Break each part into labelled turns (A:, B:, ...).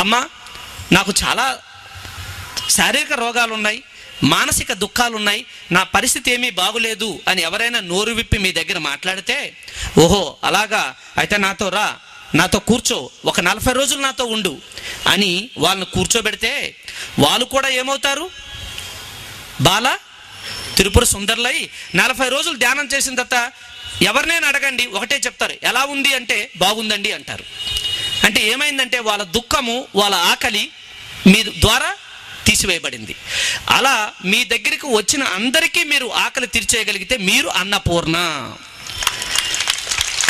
A: అమ్మ నాకు చాలా శారీరక రోగాలు ఉన్నాయి, మానసిక దుఃఖాలు ఉన్నాయి, నా పరిస్థితి ఏమీ బాగులేదు అని ఎవరైనా నోరు విప్పి మీ దగ్గర మాట్లాడితే, ఓహో అలాగా, అయితే నాతో రా, నాతో కూర్చో, ఒక 40 రోజులు నాతో ఉండు అని వాళ్ళని కూర్చోబెడితే వాళ్ళు కూడా ఏమవుతారు? బాల త్రిపుర సుందరులై 40 రోజులు ధ్యానం చేసిన తర్వాత ఎవరినైనా అడగండి, ఒకటే చెప్తారు, ఎలా ఉంది అంటే బాగుందండి అంటారు. అంటే ఏమైందంటే వాళ్ళ దుఃఖము, వాళ్ళ ఆకలి మీ ద్వారా తీసివేయబడింది. అలా మీ దగ్గరికి వచ్చిన అందరికీ మీరు ఆకలి తీర్చేయగలిగితే మీరు అన్నపూర్ణ.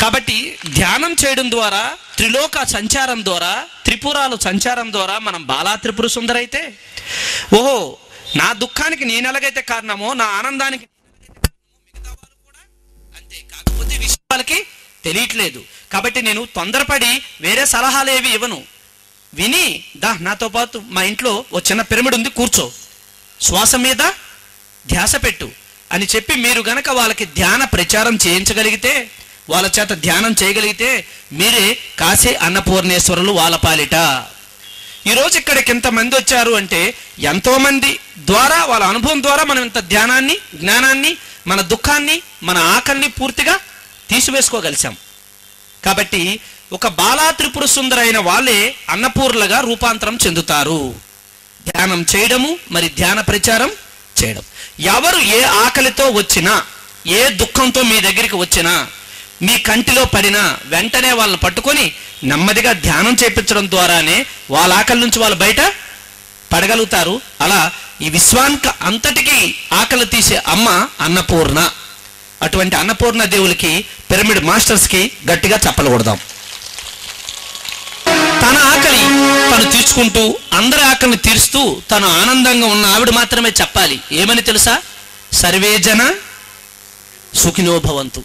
A: కాబట్టి ధ్యానం చేయడం ద్వారా, త్రిలోక సంచారం ద్వారా, త్రిపురాలు సంచారం ద్వారా మనం బాలా త్రిపుర సుందరైతే, ఓహో నా దుఃఖానికి నేను ఎలాగైతే కారణమో నా ఆనందానికి మిగతా వాళ్ళు కూడా అంతే. కాకపోతే విషయాలకి తెలియట్లేదు. కాబట్టి నేను తొందరపడి వేరే సలహాలు ఏవి ఇవ్వను. విని దా నాతో పాటు మా ఇంట్లో ఓ చిన్న పిరమిడ్ ఉంది, కూర్చో, శ్వాస మీద ధ్యాస పెట్టు అని చెప్పి మీరు గనక వాళ్ళకి ధ్యాన ప్రచారం చేయించగలిగితే, వాళ్ళ చేత ధ్యానం చేయగలిగితే మీరే కాశీ అన్నపూర్ణేశ్వరులు వాళ్ళ పాలిట. ఈరోజు ఇక్కడికి ఎంతమంది వచ్చారు అంటే ఎంతోమంది ద్వారా, వాళ్ళ అనుభవం ద్వారా మనం ఇంత ధ్యానాన్ని, జ్ఞానాన్ని, మన దుఃఖాన్ని, మన ఆకలిని పూర్తిగా తీసివేసుకోగలిసాం. కాబట్టి ఒక బాలా త్రిపుర సుందరైన వాళ్ళే అన్నపూర్ణలుగా రూపాంతరం చెందుతారు. ధ్యానం చేయడము, మరి ధ్యాన ప్రచారం చేయడం. ఎవరు ఏ ఆకలితో వచ్చినా, ఏ దుఃఖంతో మీ దగ్గరికి వచ్చినా, మీ కంటిలో పడినా వెంటనే వాళ్ళని పట్టుకొని నెమ్మదిగా ధ్యానం చేయించడం ద్వారానే వాళ్ళ ఆకలి నుంచి వాళ్ళు బయట పడగలుగుతారు. అలా ఈ విశ్వానికి అంతటికీ ఆకలి తీసే అమ్మ అన్నపూర్ణ. అటువంటి అన్నపూర్ణ దేవులకి, పిరమిడ్ మాస్టర్స్కి గట్టిగా చప్పలు కొడదాం. తన ఆకలి తను తీర్చుకుంటూ, అందరి ఆకలిని తీరుస్తూ తను ఆనందంగా ఉన్న ఆవిడ మాత్రమే చెప్పాలి. ఏమని తెలుసా? సర్వే జన సుఖినో భవంతు.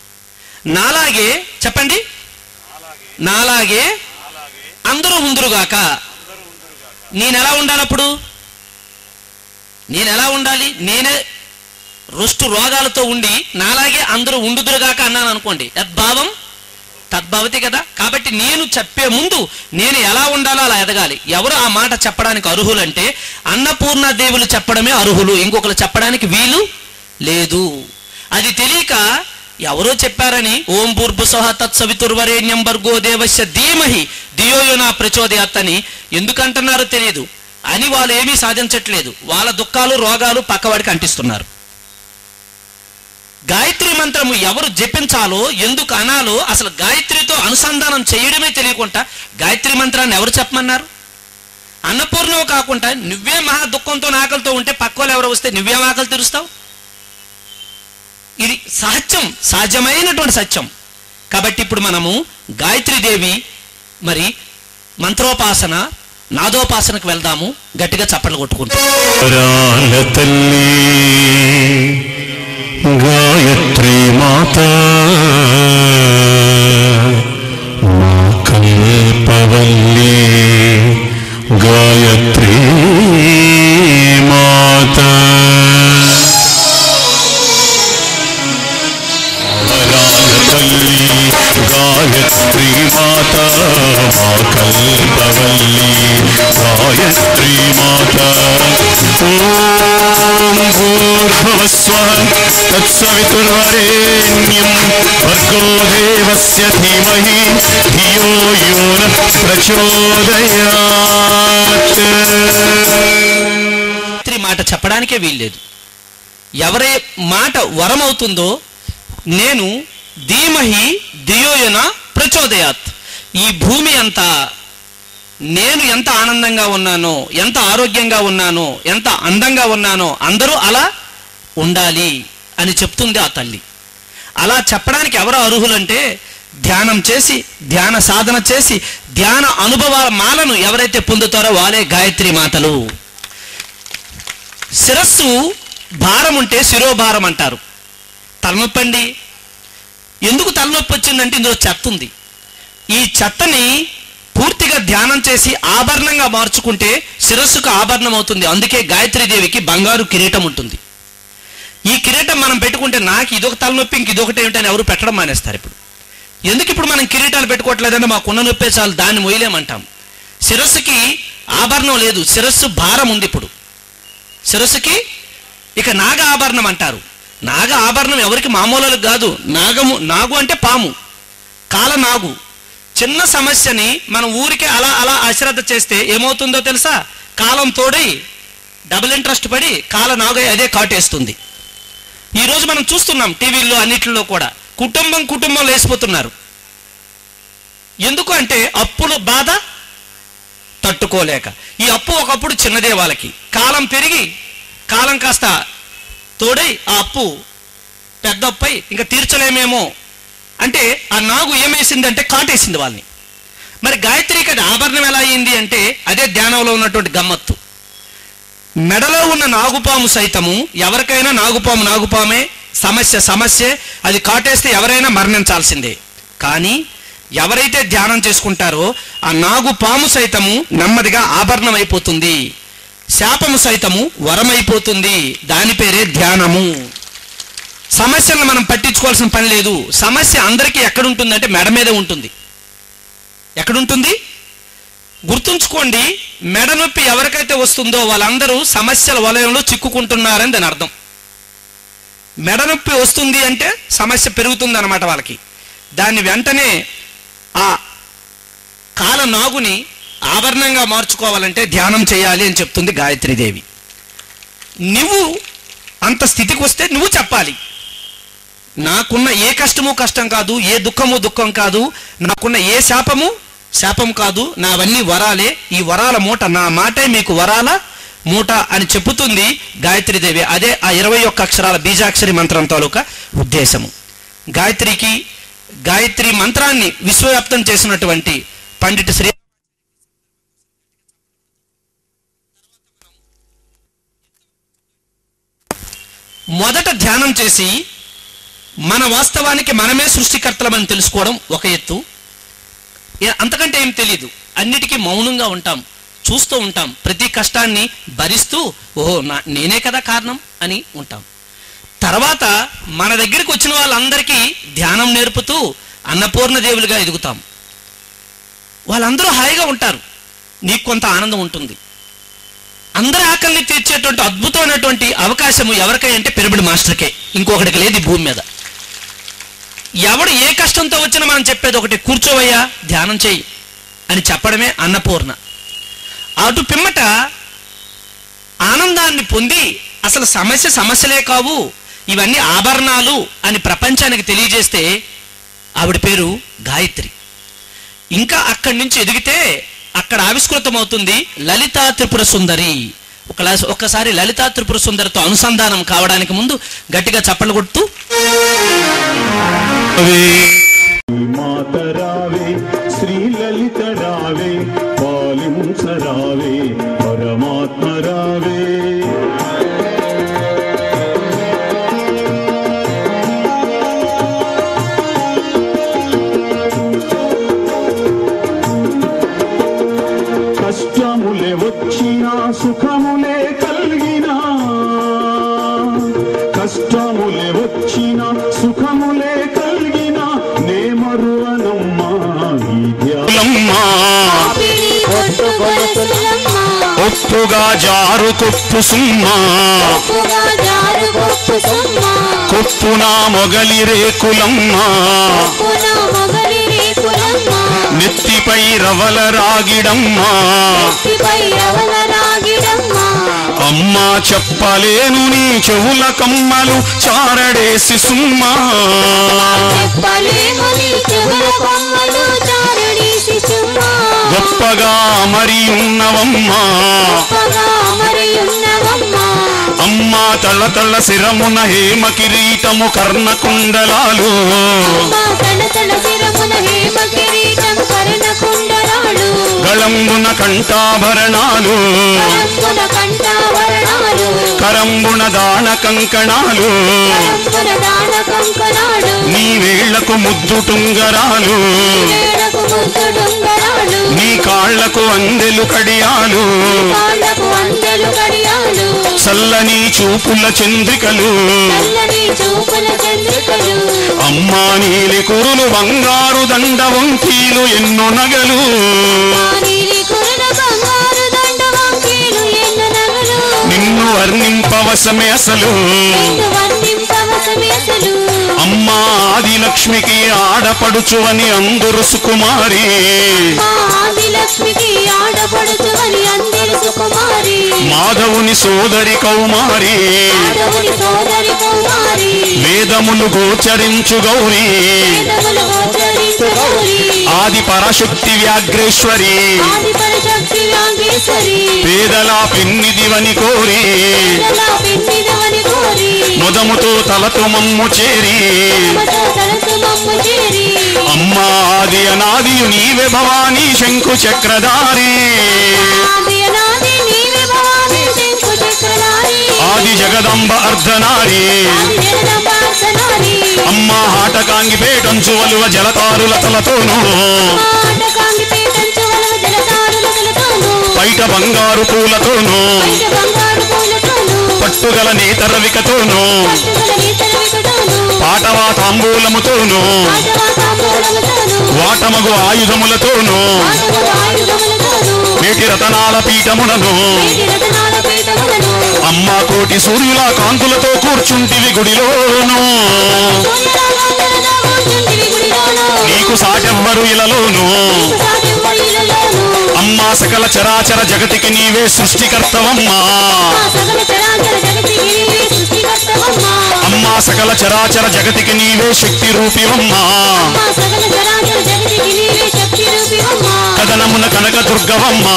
A: నాలాగే చెప్పండి, నాలాగే అందరూ ఉందురుగాక. నేనెలా ఉండాలప్పుడు? నేనెలా ఉండాలి? నేనే రుష్టు రోగాలతో ఉండి నాలాగే అందరూ ఉండుదురుగాక అన్నాను అనుకోండి, యద్భావం తద్భవతి కదా. కాబట్టి నేను చెప్పే ముందు నేను ఎలా ఉండాలో అలా ఎదగాలి. ఎవరు ఆ మాట చెప్పడానికి అర్హులంటే అన్నపూర్ణ దేవులు చెప్పడమే అర్హులు, ఇంకొకరు చెప్పడానికి వీలు లేదు. అది తెలియక ఎవరో చెప్పారని ఓం భూర్భువః తత్సవితుర్వరేణ్యం భర్గో దేవస్య ధీమహి ధియో యో నః ప్రచోదయాత్ అని ఎందుకంటున్నారో తెలియదు అని వాళ్ళు ఏమీ సాధించట్లేదు. వాళ్ళ దుఃఖాలు, రోగాలు పక్కవాడికి అంటిస్తున్నారు. గాయత్రి మంత్రము ఎవరు జపించాలో, ఎందుకు అనాలో, అసలు గాయత్రితో అనుసంధానం చేయడమే తెలియకుండా గాయత్రి మంత్రాన్ని ఎవరు చెప్పమన్నారు? అన్నపూర్ణవు కాకుండా నువ్వే మహా దుఃఖంతో, ఆకలితో ఉంటే పక్క వాళ్ళు ఎవరు వస్తే నువ్వేం ఆకలి తీరుస్తావు? ఇది సహజం, సహజమైనటువంటి సత్యం. కాబట్టి ఇప్పుడు మనము గాయత్రీదేవి మరి మంత్రోపాసన, నాదోపాసనకు వెళ్దాము. గట్టిగా చప్పట్లు కొట్టుకుంటాం.
B: గాయత్రీ మాత మా కల్పవల్లి, గాయత్రీ మాత గాయత్రీ మాత మా కల్పవల్లి, గాయత్రీ మాత. ఓం భూర్భువస్వః తత్సవితుర్వరేణ్యం భర్గో దేవస్య ధీమహి ధియో యో నః ప్రచోదయాత్.
A: మాట చెప్పడానికే వీల్లేదు. ఎవరే మాట వరం అవుతుందో, నేను ధీమహి ధియో యో నః ప్రచోదయాత్, ఈ భూమి అంతా నేను ఎంత ఆనందంగా ఉన్నానో, ఎంత ఆరోగ్యంగా ఉన్నానో, ఎంత అందంగా ఉన్నానో అందరూ అలా ఉండాలి అని చెప్తుంది ఆ తల్లి. అలా చెప్పడానికి ఎవరు అర్హులంటే ధ్యానం చేసి, ధ్యాన సాధన చేసి, ధ్యాన అనుభవాల మాలను ఎవరైతే పొందుతారో వాళ్ళే గాయత్రి మాతలు. శిరస్సు భారం ఉంటే శిరోభారం అంటారు. తలనొప్పండి, ఎందుకు తలనొప్పి వచ్చిందంటే ఇందులో చెత్త ఉంది. ఈ చెత్తని పూర్తిగా ధ్యానం చేసి ఆభరణంగా మార్చుకుంటే శిరస్సుకు ఆభరణం అవుతుంది. అందుకే గాయత్రీదేవికి బంగారు కిరీటం ఉంటుంది. ఈ కిరీటం మనం పెట్టుకుంటే నాకు ఇదొక తలనొప్పి, ఇంక ఇదొకటి ఏమిటని ఎవరు పెట్టడం మానేస్తారు. ఇప్పుడు ఎందుకు ఇప్పుడు మనం కిరీటాలు పెట్టుకోవట్లేదంటే మాకున్న నొప్పే చాలు, దాన్ని మొయ్యలేమంటాం. శిరస్సుకి ఆభరణం లేదు, శిరస్సు భారం ఉంది. ఇప్పుడు శిరస్సుకి ఇక నాగ ఆభరణం అంటారు. నాగ ఆభరణం ఎవరికి మామూలు కాదు. నాగు అంటే పాము, కాల నాగు. చిన్న సమస్యని మనం ఊరికే అలా అలా అశ్రద్ధ చేస్తే ఏమవుతుందో తెలుసా? కాలం తోడి డబుల్ ఇంట్రెస్ట్ పడి కాల నాగై అదే కాటేస్తుంది. ఈరోజు మనం చూస్తున్నాం టీవీల్లో అన్నిటిలో కూడా కుటుంబం లేసిపోతున్నారు. ఎందుకు అంటే అప్పుల బాధ తట్టుకోలేక. ఈ అప్పు ఒకప్పుడు చిన్నదే వాళ్ళకి, కాలం పెరిగి కాలం కాస్త తోడై ఆ అప్పు పెద్ద అప్పై ఇంకా తీర్చలేమేమో అంటే ఆ నాగు ఏమేసిందంటే కాటేసింది వాళ్ళని. మరి గాయత్రికి అది ఆభరణం ఎలా అయింది అంటే అదే ధ్యానంలో ఉన్నటువంటి గమ్మత్తు. మెడలో ఉన్న నాగుపాము సైతము ఎవరికైనా నాగుపామే, సమస్య అది కాటేస్తే ఎవరైనా మరణించాల్సిందే. కానీ ఎవరైతే ధ్యానం చేసుకుంటారో ఆ నాగుపాము సైతము నెమ్మదిగా ఆభరణం అయిపోతుంది, శాపము సైతము వరమైపోతుంది. దాని పేరే ధ్యానము. సమస్యలను మనం పట్టించుకోవాల్సిన పని లేదు. సమస్య అందరికీ ఎక్కడుంటుందంటే మెడ మీదే ఉంటుంది. ఎక్కడుంటుంది గుర్తుంచుకోండి. మెడ నొప్పి ఎవరికైతే వస్తుందో వాళ్ళందరూ సమస్యల వలయంలో చిక్కుకుంటున్నారని దాని అర్థం. మెడ నొప్పి వస్తుంది అంటే సమస్య పెరుగుతుంది అన్నమాట వాళ్ళకి. దాన్ని వెంటనే ఆ కాల నాగుని ఆభరణంగా మార్చుకోవాలంటే ధ్యానం చేయాలి అని చెప్తుంది గాయత్రీదేవి. నువ్వు అంత స్థితికి వస్తే నువ్వు చెప్పాలి, నాకున్న ఏ కష్టము కష్టం కాదు, ఏ దుఃఖము దుఃఖం కాదు, నాకున్న ఏ శాపం కాదు, నావన్నీ వరాలే, ఈ వరాల మూట నా మాటే మీకు వరాల మూట అని చెప్పుతుంది గాయత్రీదేవి. అదే ఆ 21 అక్షరాల బీజాక్షరి మంత్రం తాలూకా ఉద్దేశము. గాయత్రి మంత్రాన్ని విశ్వవ్యాప్తం చేసినటువంటి పండిత శ్రీ మొదట ధ్యానం చేసి మన వాస్తవానికి మనమే సృష్టికర్తలమని తెలుసుకోవడం ఒక ఎత్తు. అంతకంటే ఏం తెలియదు. అన్నిటికీ మౌనంగా ఉంటాం, చూస్తూ ఉంటాం, ప్రతి కష్టాన్ని భరిస్తూ ఓహో నేనే కదా కారణం అని ఉంటాం. తర్వాత మన దగ్గరికి వచ్చిన వాళ్ళందరికీ ధ్యానం నేర్పుతూ అన్నపూర్ణదేవులుగా ఎదుగుతాం. వాళ్ళందరూ హాయిగా ఉంటారు, నీకు కొంత ఆనందం ఉంటుంది. అందరి ఆకలిని తీర్చేటువంటి అద్భుతమైనటువంటి అవకాశము ఎవరికైనా పిరమిడ్ మాస్టర్కే, ఇంకొకటికి లేదు ఈ భూమి మీద. ఎవడు ఏ కష్టంతో వచ్చినా మనం చెప్పేది ఒకటి, కూర్చోవయ్యా ధ్యానం చేయి అని చెప్పడమే అన్నపూర్ణ. అటు పిమ్మట ఆనందాన్ని పొంది అసలు సమస్యలే కావు, ఇవన్నీ ఆభరణాలు అని ప్రపంచానికి తెలియజేస్తే ఆవిడ పేరు గాయత్రి. ఇంకా అక్కడి నుంచి ఎదిగితే అక్కడ ఆవిష్కృతమవుతుంది లలితా త్రిపుర సుందరి. ఒక్కసారి లలితా త్రిపుర సుందరితో అనుసంధానం కావడానికి ముందు గట్టిగా చప్పట్లు కొడుతూ
B: మాతరావే శ్రీ లలిత రావే పాలించరావే పరమాత్మరావే. కష్టములే వచ్చినా సుఖములే కలిగినా, కష్టములే వచ్చినా సుఖములే కలిగినా నే మరువనమ్మా ఈ ధ్యానమ్మా. ఒప్పుగా జారు కొప్పు సుమ్మా, కొప్పున మొగలి రేకులమ్మా, నెత్తిపై రవల రాగిడమ్మా, అమ్మా చెప్పలేను నీ చెవుల కమ్మలు చారడేసి సుమ్మా. గొప్పగా మరి ఉన్నవమ్మా, అమ్మా తళ్ళ తళ్ళ శిరమున హేమ కిరీటము కర్ణకుండలాలు, గళంబున కంఠాభరణాలు, కరంబున దాన కంకణాలు, నీ వేళ్లకు ముద్దు టుంగరాలు, నీ కాళ్లకు అందెలు కడియాలు, చల్లని చూపుల చంద్రికలు, అమ్మా నీలి కురులు బంగారు దండ వంకీలు ఎన్నో నగలు, వర్ణింపవశమే అసలు. అమ్మా ఆదిలక్ష్మికి ఆడపడుచు అని అందరు సుకుమారి. మాధవుని సోదరి కౌమారి. వేదములు గోచరించు గౌరీ. ఆది పరశక్తి వ్యాఘ్రేశ్వరి. పేదల పెన్నిదివని కోరి మొదముతో తలతో మమ్ము చేరి. అమ్మా ఆది అనాదియు నీవే భవానీ శంకు చక్రధారి. ఆది జగదంబ అర్ధనారి. అమ్మా హాటకాంగి పేటంచు వలువ జలతారుల తలతోనూ పైట బంగారు పూలతోనూ పట్టుగల నేతరవికతోనూ పాటవా తాంబూలముతోనూ వాటమగు ఆయుధములతోనూ మేటి రతనాల పీఠములను అమ్మా కోటి సూర్యుల కాంతులతో కూర్చుంటివి గుడిలోను. నీకు సాటెవ్వరు ఇలలోను. అమ్మా సకల చరాచర జగతికి నీవే సృష్టికర్తవమ్మా. అమ్మా సకల చరాచర జగతికి నీవే శక్తి రూపివమ్మా. కదనమున కనక దుర్గవమ్మా.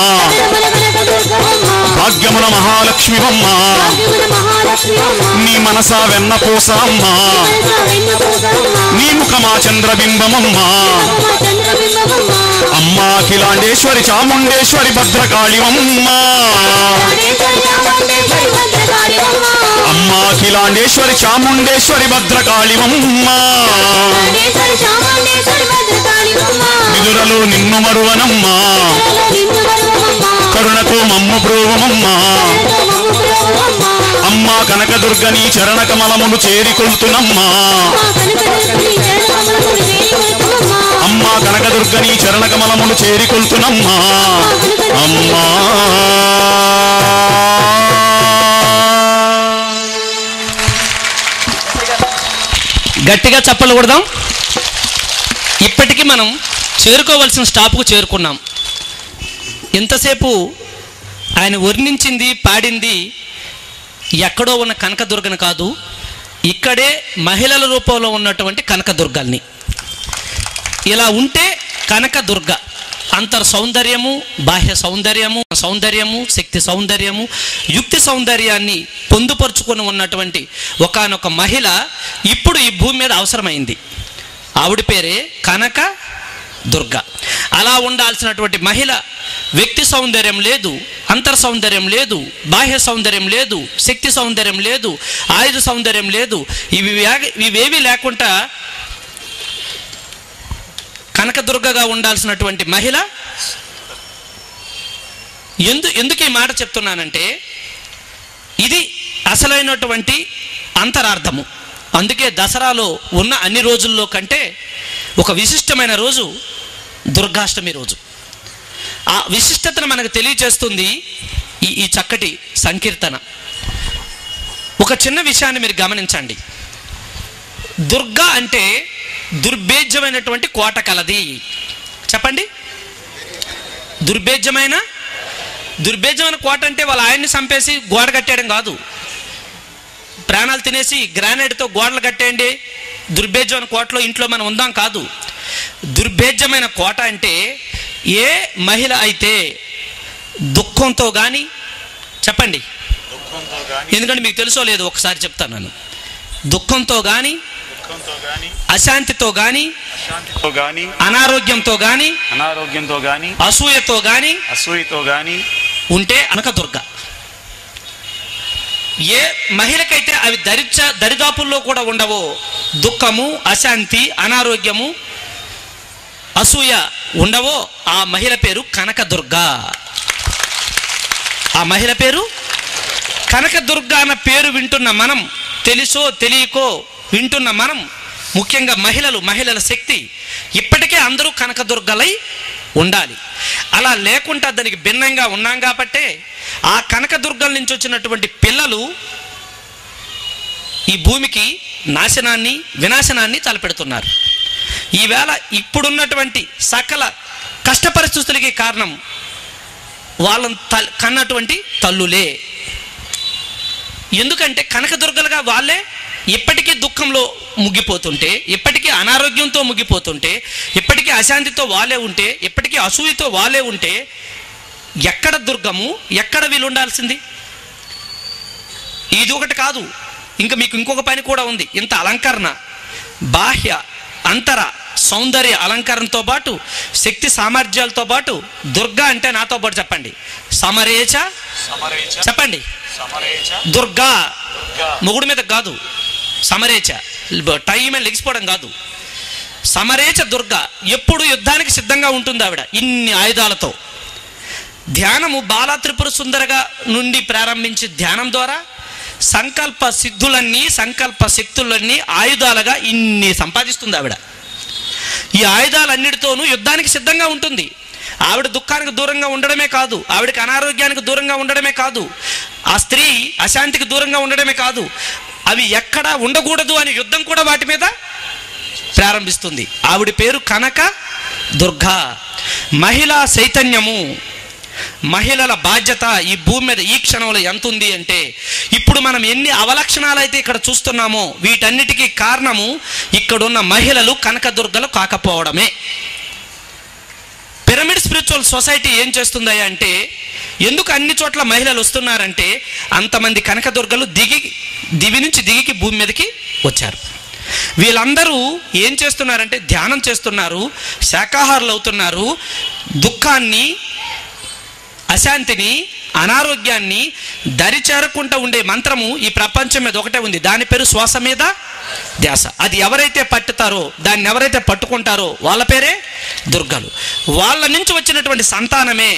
B: భాగ్యమున మహాలక్ష్మివమ్మా. నీ మనసా వెన్న పోసమ్మా. నీ ముఖమా చంద్రబింబమమ్మా. అమ్మా అఖిలాండేశ్వరి చాముండేశ్వరి భద్రకాళివమ్మా. అమ్మా అఖిలాండేశ్వరి చాముండేశ్వరి భద్రకాళివమ్మా. విదురలో నిన్ను మరువనమ్మా. కరుణతో మమ్ము బ్రోవమమ్మా. అమ్మా కనకదుర్గ నీ చరణ కమలమును చేరికొల్తునమ్మా. అమ్మా కనకదుర్గ నీ చరణ కమలమును చేరికొల్తునమ్మా. అమ్మా
A: గట్టిగా చప్పలు కొడదాం. ఇప్పటికీ మనం చేరుకోవలసిన స్టాప్కు చేరుకున్నాం. ఎంతసేపు ఆయన వర్ణించింది పాడింది ఎక్కడో ఉన్న కనకదుర్గను కాదు, ఇక్కడే మహిళల రూపంలో ఉన్నటువంటి కనకదుర్గల్ని. ఇలా ఉంటే కనకదుర్గ అంతర్ సౌందర్యము, బాహ్య సౌందర్యము, శక్తి సౌందర్యము, యుక్తి సౌందర్యాన్ని పొందుపరుచుకొని ఉన్నటువంటి ఒకానొక మహిళ ఇప్పుడు ఈ భూమి మీద అవసరమైంది. ఆవిడ పేరే కనక దుర్గ. అలా ఉండాల్సినటువంటి మహిళ వ్యక్తి సౌందర్యం లేదు, అంతర్ సౌందర్యం లేదు, బాహ్య సౌందర్యం లేదు, శక్తి సౌందర్యం లేదు, ఆయుధ సౌందర్యం లేదు. ఇవేవి లేకుండా కనకదుర్గగా ఉండాల్సినటువంటి మహిళ ఎందుకు ఈ మాట చెప్తున్నానంటే ఇది అసలైనటువంటి అంతరార్థము. అందుకే దసరాలో ఉన్న అన్ని రోజుల్లో కంటే ఒక విశిష్టమైన రోజు దుర్గాష్టమి రోజు. ఆ విశిష్టతను మనకు తెలియచేస్తుంది ఈ చక్కటి సంకీర్తన. ఒక చిన్న విషయాన్ని మీరు గమనించండి. దుర్గా అంటే దుర్భేద్యమైనటువంటి కోట కలది. చెప్పండి. దుర్భేద్యమైన కోట అంటే వాళ్ళ ఆయన్ని చంపేసి గోడ కట్టేయడం కాదు. ప్రాణాలు తినేసి గ్రానైట్తో గోడలు కట్టేయండి, దుర్భేద్యమైన కోటలో ఇంట్లో మనం ఉందాం కాదు. దుర్భేద్యమైన కోట అంటే ఏ మహిళ అయితే దుఃఖంతో కానీ, చెప్పండి ఎందుకంటే మీకు తెలుసో లేదో ఒకసారి చెప్తాను నేను. దుఃఖంతో కానీ, అశాంతితో కానీ, అనారోగ్యంతో కానీ, అసూయతో కానీ ఉంటే కనకదుర్గ. ఏ మహిళకైతే అవి దరిదాపుల్లో కూడా ఉండవో, దుఃఖము, అశాంతి, అనారోగ్యము, అసూయ ఉండవో, ఆ మహిళ పేరు కనకదుర్గ. ఆ మహిళ పేరు కనకదుర్గ. అన్న పేరు వింటున్న మనం, తెలుసో తెలియకో వింటున్న మనం, ముఖ్యంగా మహిళల శక్తి ఇప్పటికే అందరూ కనకదుర్గలై ఉండాలి. అలా లేకుండా దానికి భిన్నంగా ఉన్నాం కాబట్టే ఆ కనకదుర్గల నుంచి వచ్చినటువంటి పిల్లలు ఈ భూమికి నాశనాన్ని వినాశనాన్ని తలపెడుతున్నారు. ఈవేళ ఇప్పుడున్నటువంటి సకల కష్ట పరిస్థితులకి కారణం వాళ్ళని కన్నటువంటి తల్లులే. ఎందుకంటే కనకదుర్గలుగా వాళ్ళే ఇప్పటికీ దుఃఖంలో ముగ్గిపోతుంటే, ఇప్పటికీ అనారోగ్యంతో ముగ్గిపోతుంటే, ఇప్పటికీ అశాంతితో వాళ్ళే ఉంటే, ఇప్పటికీ అసూయతో వాళ్ళే ఉంటే ఎక్కడ దుర్గము, ఎక్కడ వీళ్ళు ఉండాల్సింది? ఇది ఒకటి కాదు, ఇంకా మీకు ఇంకొక పని కూడా ఉంది. ఇంత అలంకరణ, బాహ్య అంతర సౌందర్య అలంకరణతో పాటు శక్తి సామర్థ్యాలతో పాటు దుర్గా అంటే నాతో పాటు చెప్పండి, సమరేచ. చెప్పండి, దుర్గా. మొగుడు మీద కాదు, సమరేచ. టైం లెగిసిపోవడం కాదు, సమరేచ దుర్గా. ఎప్పుడు యుద్ధానికి సిద్ధంగా ఉంటుంది ఆవిడ ఇన్ని ఆయుధాలతో. ధ్యానము బాలా త్రిపుర సుందరగా నుండి ప్రారంభించి ధ్యానం ద్వారా సంకల్ప సిద్ధులన్నీ, సంకల్ప శక్తులన్నీ ఆయుధాలుగా ఇన్ని సంపాదిస్తుంది ఆవిడ. ఈ ఆయుధాలన్నిటితోనూ యుద్ధానికి సిద్ధంగా ఉంటుంది. ఆవిడ దుఃఖానికి దూరంగా ఉండడమే కాదు, ఆవిడకి అనారోగ్యానికి దూరంగా ఉండడమే కాదు, ఆ స్త్రీ అశాంతికి దూరంగా ఉండడమే కాదు, అవి ఎక్కడా ఉండకూడదు అని యుద్ధం కూడా వాటి మీద ప్రారంభిస్తుంది. ఆవిడ పేరు కనక దుర్గా. మహిళా చైతన్యము, మహిళల బాధ్యత ఈ భూమి మీద ఈ క్షణంలో ఎంత ఉంది అంటే, ఇప్పుడు మనం ఎన్ని అవలక్షణాలు అయితే ఇక్కడ చూస్తున్నామో వీటన్నిటికీ కారణము ఇక్కడున్న మహిళలు కనకదుర్గలు కాకపోవడమే. పిరమిడ్ స్పిరిచువల్ సొసైటీ ఏం చేస్తుందా అంటే, ఎందుకు అన్ని చోట్ల మహిళలు వస్తున్నారంటే, అంతమంది కనకదుర్గలు దివి నుంచి దిగికి భూమి మీదకి వచ్చారు. వీళ్ళందరూ ఏం చేస్తున్నారంటే ధ్యానం చేస్తున్నారు, శాకాహారులు అవుతున్నారు, దుఃఖాన్ని, అశాంతిని, అనారోగ్యాన్ని దరిచేరకుండా ఉండే మంత్రము ఈ ప్రపంచం మీద ఒకటే ఉంది. దాని పేరు శ్వాస మీద ధ్యాస. అది ఎవరైతే పట్టుతారో, దాన్ని ఎవరైతే పట్టుకుంటారో వాళ్ళ పేరే దుర్గలు. వాళ్ళ నుంచి వచ్చినటువంటి సంతానమే,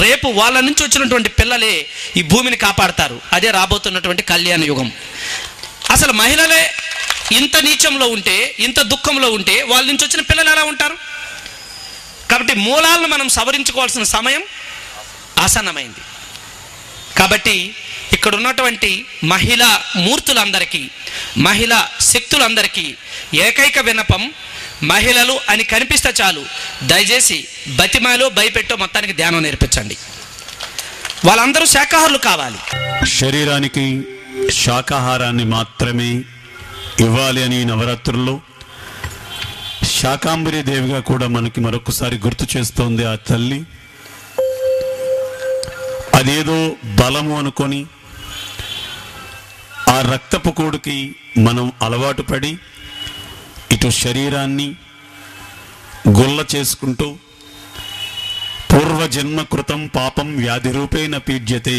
A: రేపు వాళ్ళ నుంచి వచ్చినటువంటి పిల్లలే ఈ భూమిని కాపాడతారు. అదే రాబోతున్నటువంటి కళ్యాణ యుగం. అసలు మహిళలే ఇంత నీచంలో ఉంటే, ఇంత దుఃఖంలో ఉంటే వాళ్ళ నుంచి వచ్చిన పిల్లలు ఎలా ఉంటారు? కాబట్టి మూలాలను మనం సవరించుకోవాల్సిన సమయం ఆసన్నమైంది. కాబట్టి ఇక్కడ ఉన్నటువంటి మహిళా మూర్తులందరికీ, మహిళా శక్తులందరికీ ఏకైక విన్నపం, మహిళలు అని కనిపిస్తే చాలు దయచేసి బతిమాలో భయపెట్టో మొత్తానికి ధ్యానం నేర్పించండి. వాళ్ళందరూ శాకాహారులు కావాలి.
B: శరీరానికి శాకాహారాన్ని మాత్రమే ఇవ్వాలి అని నవరాత్రుల్లో శాకాంబరి దేవిగా కూడా మనకి మరొకసారి గుర్తు చేస్తోంది ఆ తల్లి. అదేదో బలము అనుకొని ఆ రక్తపు కూడుకి మనం అలవాటు పడి ఇటు శరీరాన్ని గొల్ల చేసుకుంటూ పూర్వజన్మ కృతం పాపం వ్యాధి రూపేణ పీడ్యతే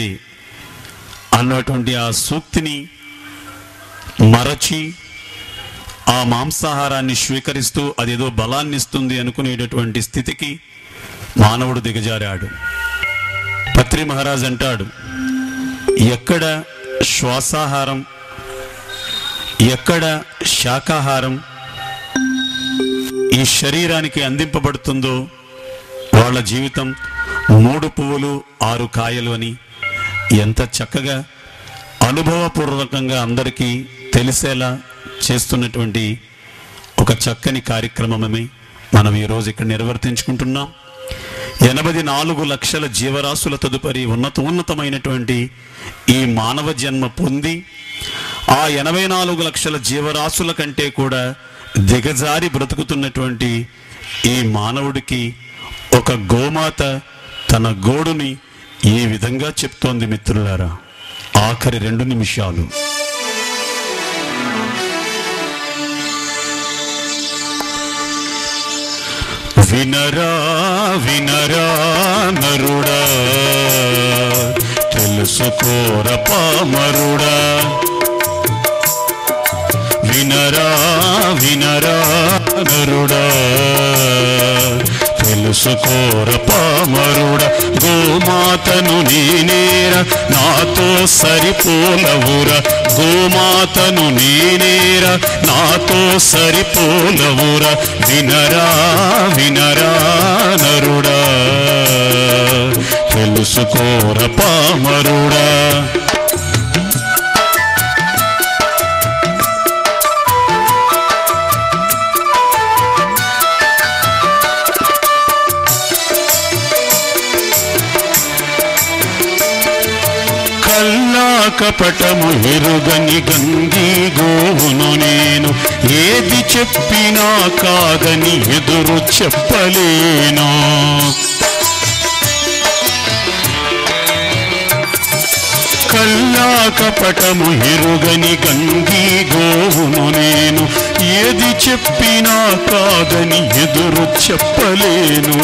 B: అన్నటువంటి ఆ సూక్తిని మరచి ఆ మాంసాహారాన్ని స్వీకరిస్తూ అదేదో బలాన్ని ఇస్తుంది అనుకునేటటువంటి స్థితికి మానవుడు దిగజారాడు. పత్రి మహారాజ్ అంటాడు, ఎక్కడ శ్వాసాహారం, ఎక్కడ శాకాహారం ఈ శరీరానికి అందింపబడుతుందో వాళ్ళ జీవితం 3 పువ్వులు 6 కాయలు అని ఎంత చక్కగా అనుభవపూర్వకంగా అందరికీ తెలిసేలా చేస్తున్నటువంటి ఒక చక్కని కార్యక్రమమే మనం ఈరోజు ఇక్కడ నిర్వర్తించుకుంటున్నాం. 84 లక్షల జీవరాశుల తదుపరి ఉన్నతమైనటువంటి ఈ మానవ జన్మ పొంది ఆ 84 లక్షల జీవరాశుల కంటే కూడా దిగజారి బ్రతుకుతున్నటువంటి ఈ మానవుడికి ఒక గోమాత తన గోడుని ఈ విధంగా చెప్తోంది మిత్రులారా. ఆఖరి 2 నిమిషాలు. వినరా వినరా నరుడా, తెలుసుకోర పామరుడా. వినరా వినరా నరుడా, తెలుసుకోర పామరుడా. గోమాతను నేనేరా నాతో సరిపోలవురా, గోమాతను నేనేరా నాతో సరిపోలవురా. వినరా వినరా నరుడా, తెలుసుకోర పామరుడా. కపటము ఎరుగని గంగి గోవును నేను ఏది చెప్పినా కాదని ఎదురు చెప్పలేను. కల్లా కపటము ఎరుగని గంగి గోవును నేను ఏది చెప్పినా కాదని ఎదురు చెప్పలేను.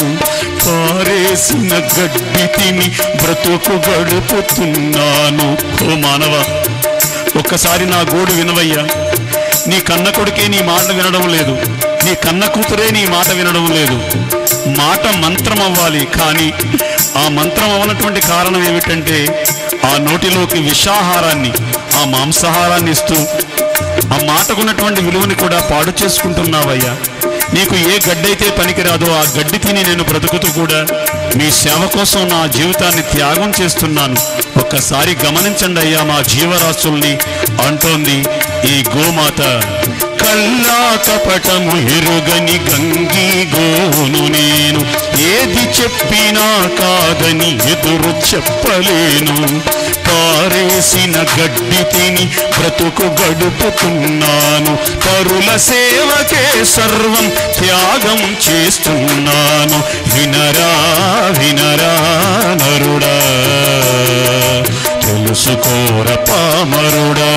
B: పారేసిన గడ్డి తిని బ్రతుకు గడుపుతున్నాను. ఓ మానవ, ఒక్కసారి నా గోడు వినవయ్యా. నీ కన్న కొడుకే నీ మాట వినడం లేదు, నీ కన్న కూతురే నీ మాట వినడం లేదు. మాట మంత్రం అవ్వాలి, కానీ ఆ మంత్రం అవ్వనటువంటి కారణం ఏమిటంటే ఆ నోటిలోకి విషాహారాన్ని, ఆ మాంసాహారాన్ని ఇస్తూ ఆ మాటకున్నటువంటి విలువని కూడా పాడు చేసుకుంటున్నావయ్యా. నీకు ఏ గడ్డైతే పనికిరాదో ఆ గడ్డి తిని నేను బ్రతుకుతూ కూడా మీ సేవ కోసం నా జీవితాన్ని త్యాగం చేస్తున్నాను. ఒక్కసారి గమనించండి అయ్యా మా జీవరాశుల్ని అంటోంది ఈ గోమాత. కల్లా కపటము ఎరుగని గంగి గోవును నేను ఏది చెప్పినా కాదని ఎదురు చెప్పలేను. పారేసిన గడ్డి తిని బ్రతుకు గడుపుతున్నాను. పరుల సేవకే సర్వం త్యాగం చేస్తున్నాను. వినరా వినరా నరుడా, తెలుసుకోర పామరుడా.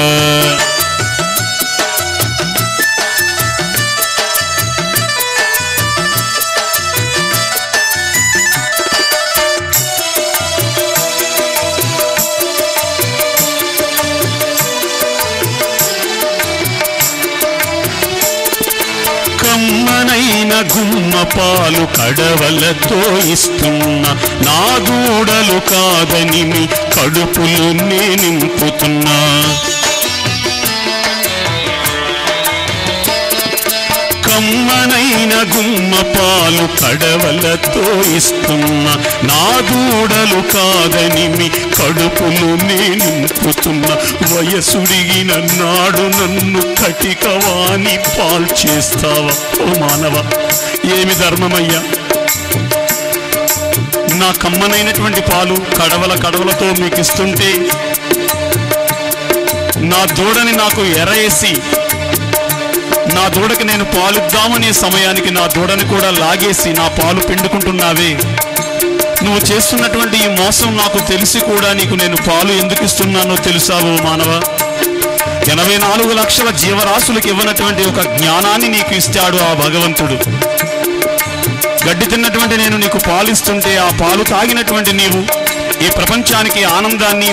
B: కమ్మనైన గుమ్మ పాలు కడవలతో ఇస్తున్నా. నా దూడలు కాదని మీ కడుపులు నింపుతున్నా. కమ్మనైన గుమ్మ పాలు కడవలతో ఇస్తున్నా. నా దూడలు కాదని మీ కడుపులు నింపుతున్నా. వయసుడిగిన నాడు నన్ను కటికవాణి పాలు చేస్తావా? ఓ మానవ, ఏమి ధర్మమయ్యా. నా కమ్మనైనటువంటి పాలు కడవలతో మీకు ఇస్తుంటే నా దూడని నాకు ఎరేసి నా దూడకి నేను పాలిద్దామనే సమయానికి నా దూడని కూడా లాగేసి నా పాలు పిండుకుంటున్నావే. నువ్వు చేస్తున్నటువంటి ఈ మోసం నాకు తెలిసి కూడా నీకు నేను పాలు ఎందుకు ఇస్తున్నానో తెలుసావో మానవ. 84 లక్షల జీవరాశులకు ఇవ్వనటువంటి ఒక జ్ఞానాన్ని నీకు ఇస్తాడు ఆ భగవంతుడు. గడ్డి తిన్నటువంటి నేను నీకు పాలిస్తుంటే ఆ పాలు తాగినటువంటి నీవు ఈ ప్రపంచానికి ఆనందాన్ని